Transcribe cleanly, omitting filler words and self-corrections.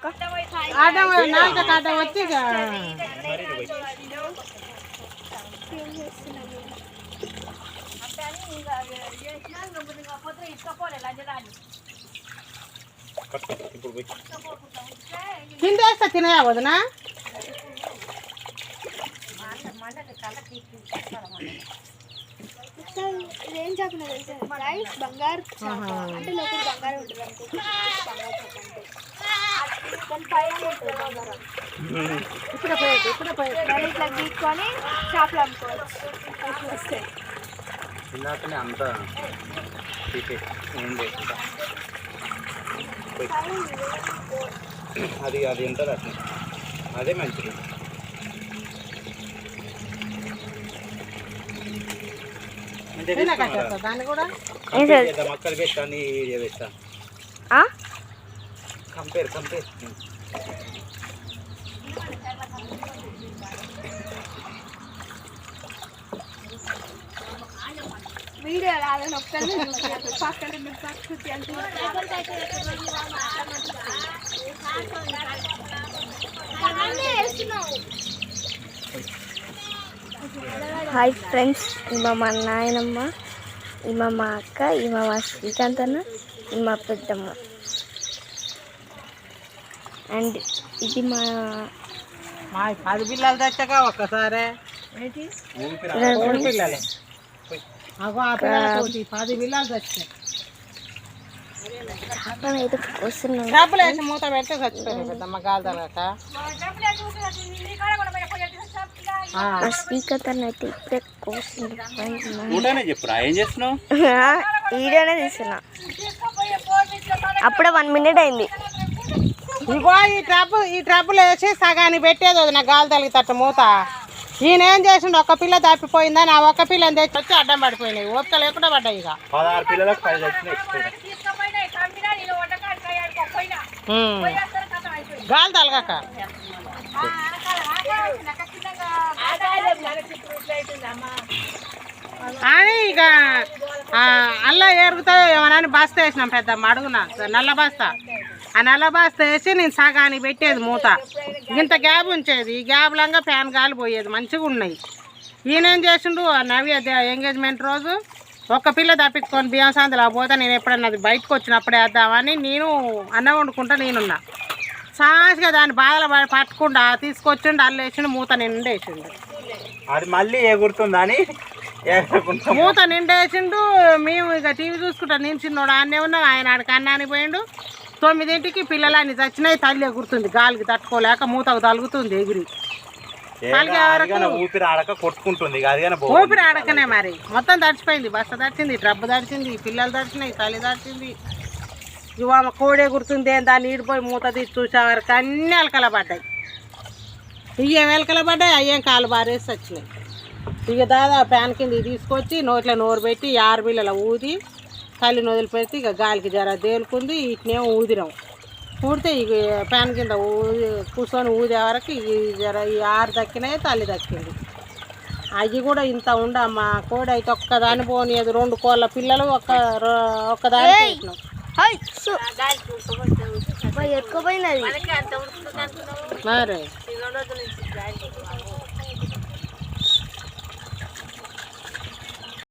అక్క ఆటం నాలుక కాటం వచ్చి ఇక కింద వేస్తా తినయా వదినా ఏం చెప్పిన బంగారు అంటే లోపల బంగారం ఉంటుంది ఇట్లా తీసుకొని షాప్లో అమ్ముకోవచ్చు వస్తాయి ఇందాకనే అంతా అది అది ఉంటుంది అట్లా అదే మంచిది దాన్ని కూడా మక్కలు పెట్టాను వీడియో పెట్టాను కంపేర్ వీడియో రాదని ఒక్కరిని పక్కన హాయ్ ఫ్రెండ్స్ ఈమె మా నాయనమ్మ ఈమె మా అక్క ఈమె మా శ్రీకాంత్ అన్న ఈమె మా పెద్దమ్మ అండ్ ఇది మా 10 పిల్లలు తెచ్చాక ఒక్కసారి పిల్లలు అగో ఆ పిల్లలతోటి 10 పిల్లలు తెచ్చాయి అయితే వస్తున్నాం డబ్బులు వేసి మూత పెడితే చచ్చిపోయింది పెద్దమ్మ గాలి తగలక శ్రీకాంత్ అన్న అయితే ఇప్పుడే కోసింది చెప్పురా ఏం చేస్తున్నావు వీడియోనే తీస్తున్నా అప్పుడే 1 మినిట్ అయింది ఇగో ఈ ట్రబ్బులు వేసి సగాన్ని పెట్టేది వదిన గాలి తగిలితట్టు మూత ఈయన ఏం చేసిండు ఒక్క పిల్ల తప్పిపోయిందని ఆ ఒక్క పిల్లని తెచ్చి వచ్చి అడ్డం పడిపోయినాయి ఓపిక లేకుండా పడ్డాయి ఇక 16 పిల్లలకు 10 వచ్చినాయి గాలి తలగక అని ఇక అల్లా ఏరుగుతాయో ఏమన్నా బస్తా వేసినాం పెద్దమ్మ అడుగున నల్ల బస్తా ఆ నల్ల బస్తా వేసి నేను సగాని పెట్టేది మూత ఇంత గ్యాప్ ఉంచేది ఈ గ్యాప్లంగా ఫ్యాన్ గాలి పోయేది మంచిగా ఉన్నాయి ఈయనేం చేసిండు నవ్య ఎంగేజ్మెంట్ రోజు ఒక్క పిల్ల తప్పించుకొని బియ్యం సందులో పోతే నేను ఎప్పుడన్నా అది బయటకు వచ్చినప్పుడే వేద్దామని నేను అన్నం వండుకుంటా నేనున్నా సాసిగా దాన్ని బాధలు పట్టుకుండా తీసుకొచ్చిండు అల్లు వేసిండు మూత నిండేసిండు అది మళ్ళీ ఎగురుతుందని మూత నిండేసిండు మేము ఇక టీవీ చూసుకుంటా నేను చిన్నోడు ఆన్నే ఉన్నాం ఆయన ఆడికి అన్నానికి పోయిండు 9ంటికి పిల్లలన్నీ చచ్చినాయి తల్లి ఎగురుతుంది గాలికి తట్టుకోలేక మూతకు తలుగుతుంది ఎగిరి ఊపిరి ఆడక కొట్టుకుంటుంది ఊపిరి ఆడకనే మరి మొత్తం తడిచిపోయింది బస్త తడిచింది ట్రబ్బు తడిచింది పిల్లలు తడిచినాయి తల్లి తడిచింది ఇవా కోడి ఎగురుతుంది దాన్ని ఈడిపోయి మూత తీసి చూసేవారికి అన్నీ ఎలకల పడ్డాయి ఇయ్యేం ఎలకల పడ్డాయి అయ్యేం కాలు బారేసి వచ్చినాయి ఇక దాదాపు ఫ్యాన్ కింద తీసుకొచ్చి నోట్లో నోరు పెట్టి 6 బిళ్ళల ఊది తల్లిని వదిలిపెడితే ఇక గాలికి జర తేలుకుంది ఇట్నేమో ఊదిరాం ఊడితే ఇక ఫ్యాన్ కింద కూర్చొని ఊదే వరకు జర ఈ 6 దక్కినాయి తల్లి దక్కింది అవి కూడా ఇంత ఉండమ్మా కోడి అయితే ఒక్కదాని పోనీయదు 2 కోళ్ళ పిల్లలు ఒక్కదాని పెట్టినాం ఎక్కువైనది మరి